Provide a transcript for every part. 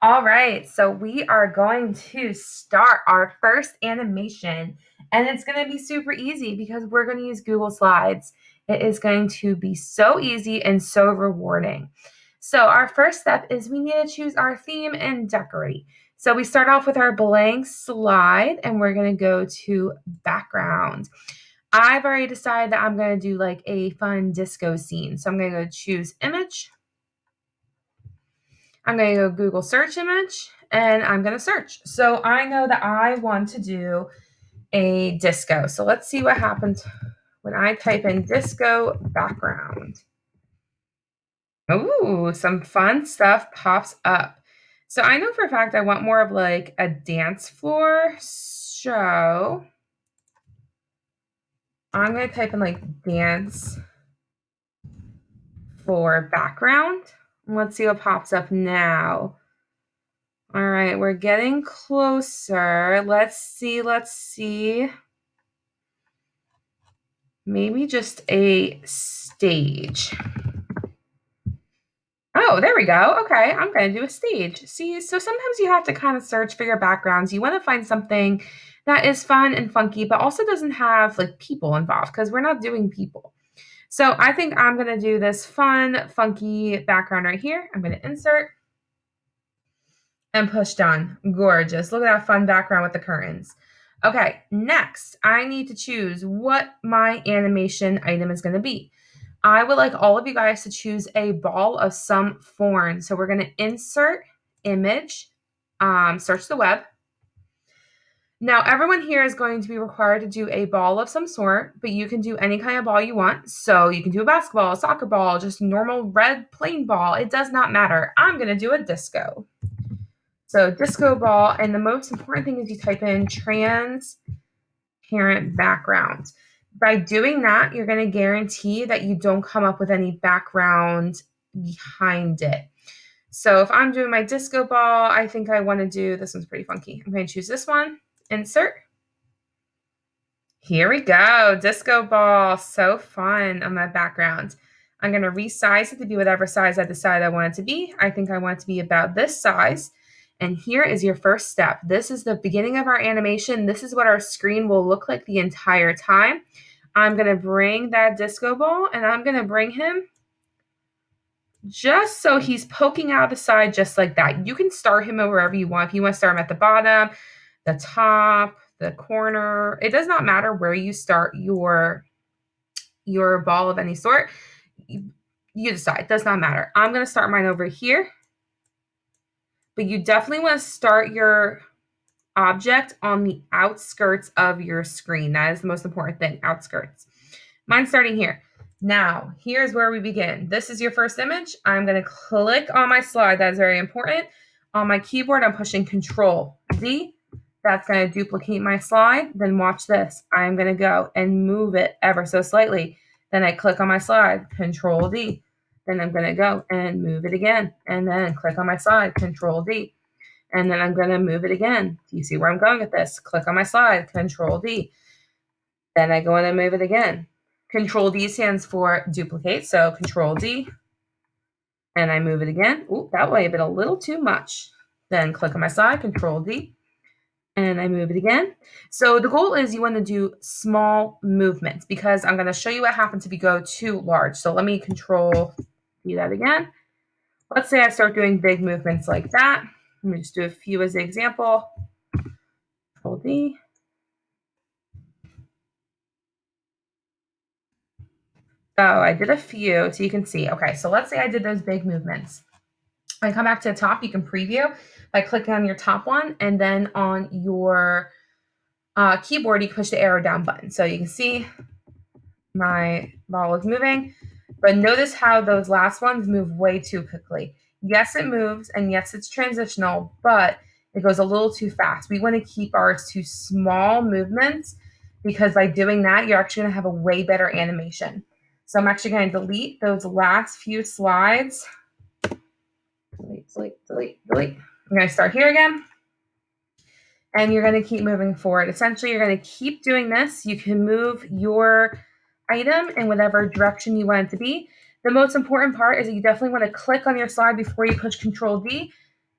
All right, so we are going to start our first animation, and it's going to be super easy because we're going to use Google Slides. It is going to be so easy and so rewarding. So our first step is we need to choose our theme and decorate. So we start off with our blank slide, and we're going to go to background. I've already decided that I'm going to do like a fun disco scene. So I'm going to go choose image. I'm going to go Google search image and I'm going to search. So I know that I want to do a disco. So let's see what happens when I type in disco background. Ooh, some fun stuff pops up. So I know for a fact I want more of like a dance floor show. I'm going to type in like dance floor background. Let's see what pops up now. All right, we're getting closer. Let's see. Maybe just a stage. Oh, there we go. Okay, I'm going to do a stage. See, so sometimes you have to kind of search for your backgrounds. You want to find something that is fun and funky, but also doesn't have like people involved because we're not doing people. So I think I'm going to do this fun, funky background right here. I'm going to insert and push done. Gorgeous. Look at that fun background with the curtains. Okay, next, I need to choose what my animation item is going to be. I would like all of you guys to choose a ball of some form. So we're going to insert image, search the web. Now, everyone here is going to be required to do a ball of some sort, but you can do any kind of ball you want. So you can do a basketball, a soccer ball, just normal red plain ball. It does not matter. I'm going to do a disco. So disco ball, and the most important thing is you type in transparent background. By doing that, you're going to guarantee that you don't come up with any background behind it. So if I'm doing my disco ball, I think I want to do, this one's pretty funky. I'm going to choose this one, insert. Here we go, disco ball, so fun on that background. I'm going to resize it to be whatever size I decide I want it to be. I think I want it to be about this size. And here is your first step. This is the beginning of our animation. This is what our screen will look like the entire time. I'm going to bring that disco ball and I'm going to bring him just so he's poking out the side just like that. You can start him wherever you want. If you want to start him at the bottom, the top, the corner, it does not matter where you start your ball of any sort. You decide. It does not matter. I'm going to start mine over here. But you definitely want to start your object on the outskirts of your screen. That is the most important thing, outskirts. Mine's starting here. Now, here's where we begin. This is your first image. I'm going to click on my slide. That is very important. On my keyboard, I'm pushing Control Z. That's going to duplicate my slide. Then watch this. I'm going to go and move it ever so slightly. Then I click on my slide, Control D. Then I'm going to go and move it again. And then click on my slide, Control D. And then I'm going to move it again. Do you see where I'm going with this? Click on my slide, Control D. Then I go in and move it again. Control D stands for duplicate, so Control D. And I move it again. Ooh, that way been a little too much. Then click on my slide, Control D. And I move it again. So the goal is you want to do small movements because I'm going to show you what happens if you go too large. So let me Control D that again. Let's say I start doing big movements like that. Let me just do a few as an example. Control D. So I did a few so you can see. Okay, so let's say I did those big movements. I come back to the top, you can preview by clicking on your top one, and then on your keyboard, you can push the arrow down button. So you can see my ball is moving, but notice how those last ones move way too quickly. Yes, it moves, and yes, it's transitional, but it goes a little too fast. We want to keep ours to small movements because by doing that, you're actually going to have a way better animation. So I'm actually going to delete those last few slides. Delete. I'm going to start here again. And you're going to keep moving forward. Essentially, you're going to keep doing this. You can move your item in whatever direction you want it to be. The most important part is that you definitely want to click on your slide before you push Control D.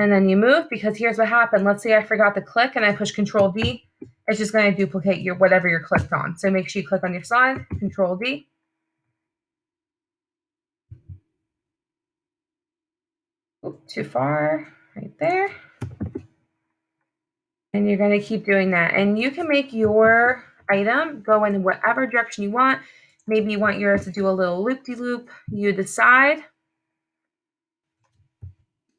And then you move, because here's what happened. Let's say I forgot to click and I push Control D. It's just going to duplicate your whatever you're clicked on. So make sure you click on your slide, Control D. Oop, too far, right there. And you're going to keep doing that. And you can make your item go in whatever direction you want. Maybe you want yours to do a little loop-de-loop. You decide.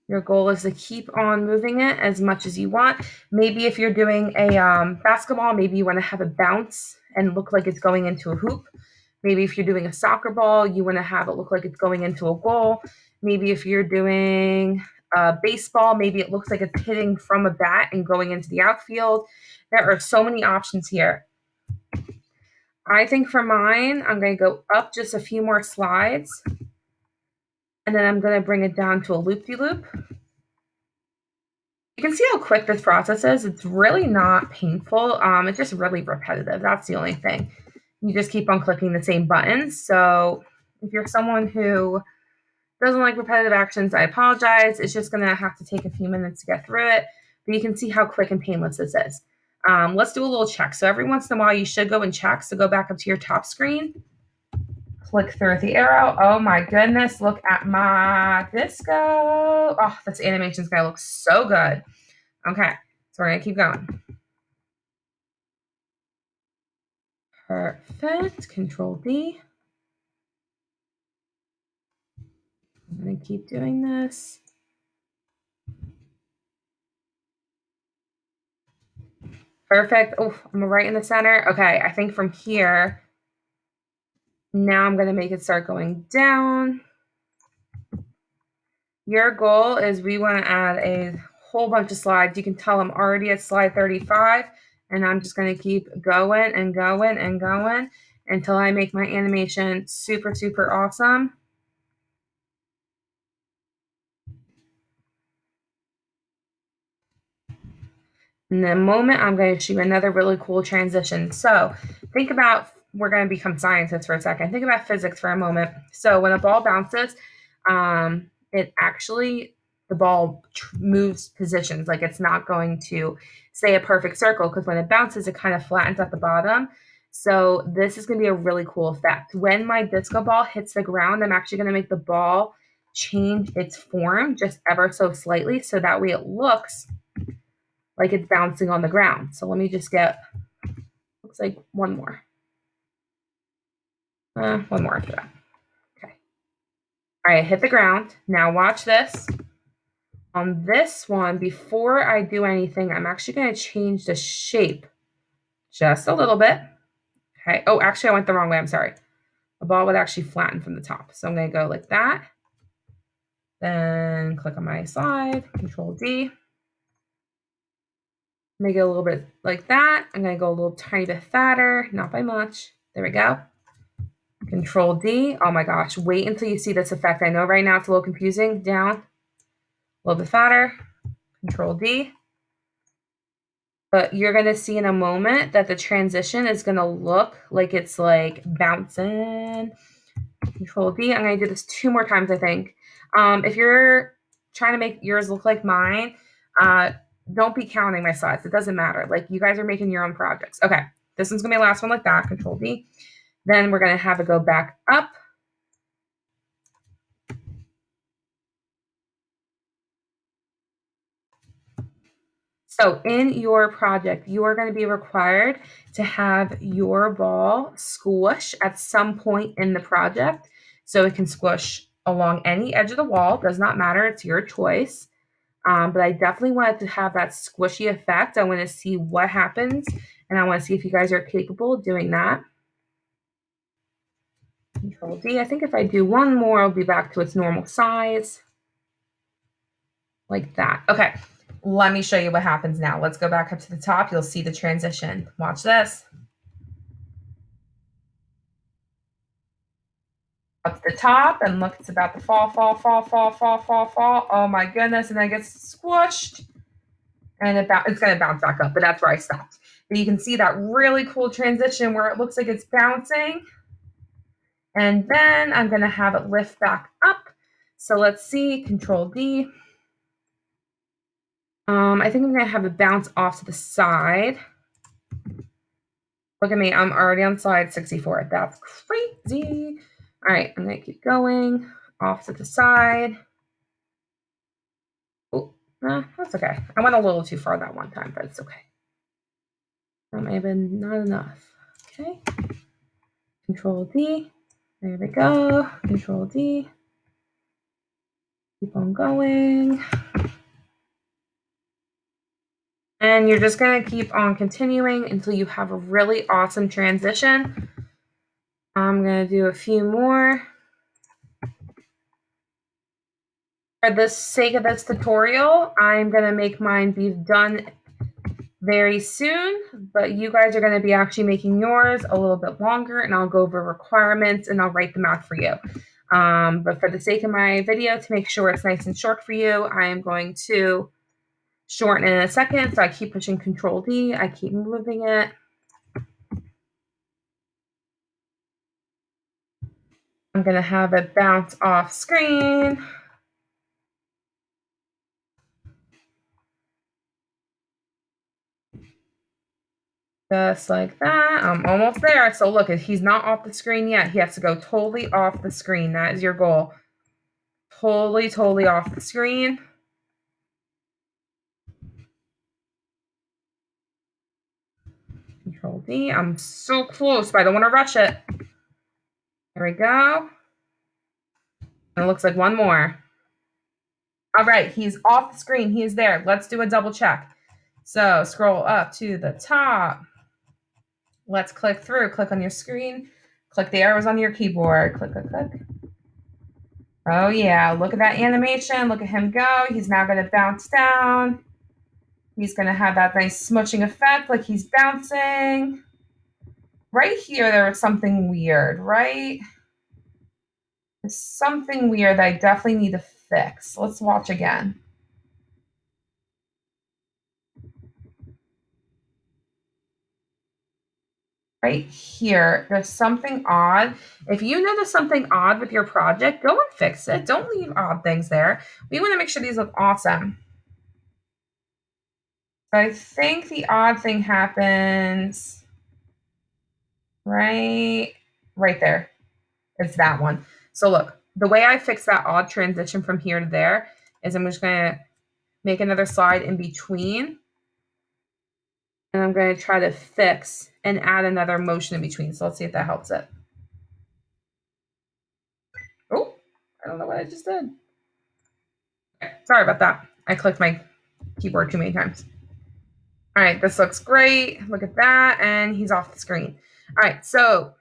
Your goal is to keep on moving it as much as you want. Maybe if you're doing a basketball, maybe you want to have it bounce and look like it's going into a hoop. Maybe if you're doing a soccer ball, you want to have it look like it's going into a goal. Maybe if you're doing baseball, maybe it looks like it's hitting from a bat and going into the outfield. There are so many options here. I think for mine, I'm going to go up just a few more slides. And then I'm going to bring it down to a loop-de-loop. You can see how quick this process is. It's really not painful. It's just really repetitive. That's the only thing. You just keep on clicking the same buttons. So if you're someone who doesn't like repetitive actions, I apologize. It's just going to have to take a few minutes to get through it. But you can see how quick and painless this is. Let's do a little check. So every once in a while, you should go and check. So go back up to your top screen. Click through the arrow. Oh my goodness, look at my disco. Oh, this animation's gonna look so good. Okay, so we're gonna keep going. Perfect, Control D. I'm gonna keep doing this. Perfect, oh, I'm right in the center. Okay, I think from here, now I'm gonna make it start going down. Your goal is we wanna add a whole bunch of slides. You can tell I'm already at slide 35, and I'm just gonna keep going and going and going until I make my animation super, super awesome. And the moment I'm going to show you another really cool transition. So think about, we're going to become scientists for a second. Think about physics for a moment. So when a ball bounces, it actually, the ball moves positions. Like it's not going to stay a perfect circle, because when it bounces, it kind of flattens at the bottom. So this is going to be a really cool effect. When my disco ball hits the ground, I'm actually going to make the ball change its form just ever so slightly, so that way it looks like it's bouncing on the ground. So let me just get, looks like one more. One more after that. Okay. All right, hit the ground. Now watch this. On this one, before I do anything, I'm actually going to change the shape just a little bit. Okay. Oh, actually, I went the wrong way. I'm sorry. The ball would actually flatten from the top. So I'm going to go like that. Then click on my slide, Control D. Make it a little bit like that. I'm going to go a little tiny bit fatter, not by much. There we go. Control D. Oh my gosh, wait until you see this effect. I know right now it's a little confusing. Down, a little bit fatter. Control D. But you're going to see in a moment that the transition is going to look like it's like bouncing. Control D. I'm going to do this 2 more times, I think. If you're trying to make yours look like mine, don't be counting my slides. It doesn't matter. Like, you guys are making your own projects. Okay, this one's going to be the last one like that. Control D. Then we're going to have it go back up. So in your project, you are going to be required to have your ball squish at some point in the project. So it can squish along any edge of the wall. Does not matter. It's your choice. But I definitely wanted to have that squishy effect. I want to see what happens, and I want to see if you guys are capable of doing that. Control D. I think if I do one more, it'll be back to its normal size. Like that. Okay. Let me show you what happens now. Let's go back up to the top. You'll see the transition. Watch this. Up the top, and look, it's about to fall. Oh my goodness. And then it gets squished. And it's going to bounce back up, but that's where I stopped. But you can see that really cool transition where it looks like it's bouncing. And then I'm going to have it lift back up. So let's see, Control D. I think I'm going to have it bounce off to the side. Look at me. I'm already on slide 64. That's crazy. All right. I'm going to keep going off to the side. Oh, that's okay. I went a little too far that one time, but it's okay. That may have been not enough. Okay. Control D. There we go. Control D. Keep on going. And you're just going to keep on continuing until you have a really awesome transition. I'm going to do a few more. For the sake of this tutorial, I'm going to make mine be done very soon, but you guys are going to be actually making yours a little bit longer, and I'll go over requirements and I'll write them out for you. But for the sake of my video, to make sure it's nice and short for you, I am going to shorten it in a second. So I keep pushing Control D. I keep moving it. I'm going to have it bounce off screen. Just like that. I'm almost there. So look, if he's not off the screen yet, he has to go totally off the screen. That is your goal. Totally off the screen. Control D. I'm so close, but I don't want to rush it. There we go. And it looks like one more. All right, he's off the screen. He is there. Let's do a double check. So scroll up to the top. Let's click through. Click on your screen. Click the arrows on your keyboard. Click. Oh, yeah. Look at that animation. Look at him go. He's now going to bounce down. He's going to have that nice smushing effect like he's bouncing. Right here, there was something weird, right? There's something weird that I definitely need to fix. Let's watch again. Right here, there's something odd. If you notice something odd with your project, go and fix it. Don't leave odd things there. We want to make sure these look awesome. So I think the odd thing happens right there. It's that one. So look, the way I fix that odd transition from here to there is I'm just going to make another slide in between. And I'm going to try to fix and add another motion in between. So let's see if that helps it. Oh, I don't know what I just did. Okay, sorry about that. I clicked my keyboard too many times. All right, this looks great. Look at that. And he's off the screen. All right, so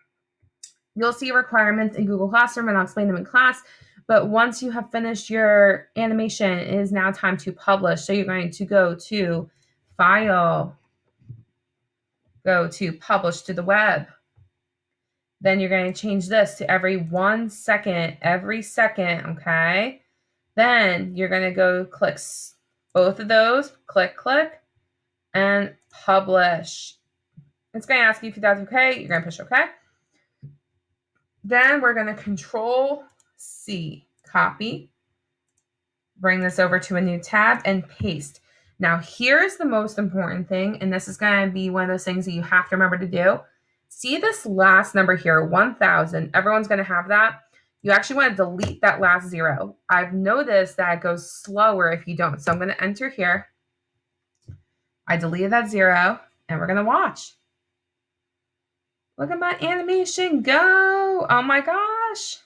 you'll see requirements in Google Classroom, and I'll explain them in class. But once you have finished your animation, it is now time to publish. So you're going to go to File, go to Publish to the Web. Then you're going to change this to every 1 second, every second, okay? Then you're going to go click both of those, click, and publish. It's going to ask you if that's okay. You're going to push okay. Then we're going to Control C, copy, bring this over to a new tab, and paste. Now, here's the most important thing, and this is going to be one of those things that you have to remember to do. See this last number here, 1,000. Everyone's going to have that. You actually want to delete that last 0. I've noticed that it goes slower if you don't. So I'm going to enter here. I deleted that 0, and we're going to watch. Look at my animation go. Oh my gosh.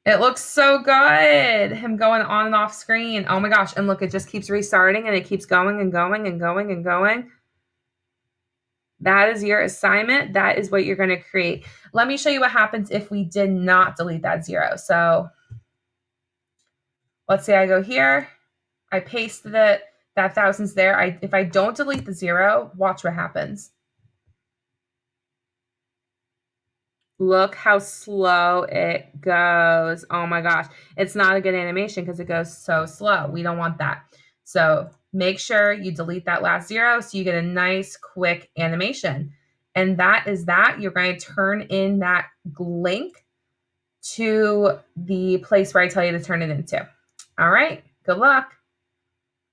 It looks so good. Him going on and off screen. Oh my gosh. And look, it just keeps restarting and it keeps going and going and going and going. That is your assignment. That is what you're going to create. Let me show you what happens if we did not delete that 0. So let's say I go here. I pasted it. That 1,000's there. If I don't delete the 0, watch what happens. Look how slow it goes. Oh my gosh. It's not a good animation because it goes so slow. We don't want that. So make sure you delete that last 0 so you get a nice quick animation. And that is that. You're going to turn in that link to the place where I tell you to turn it into. All right. Good luck.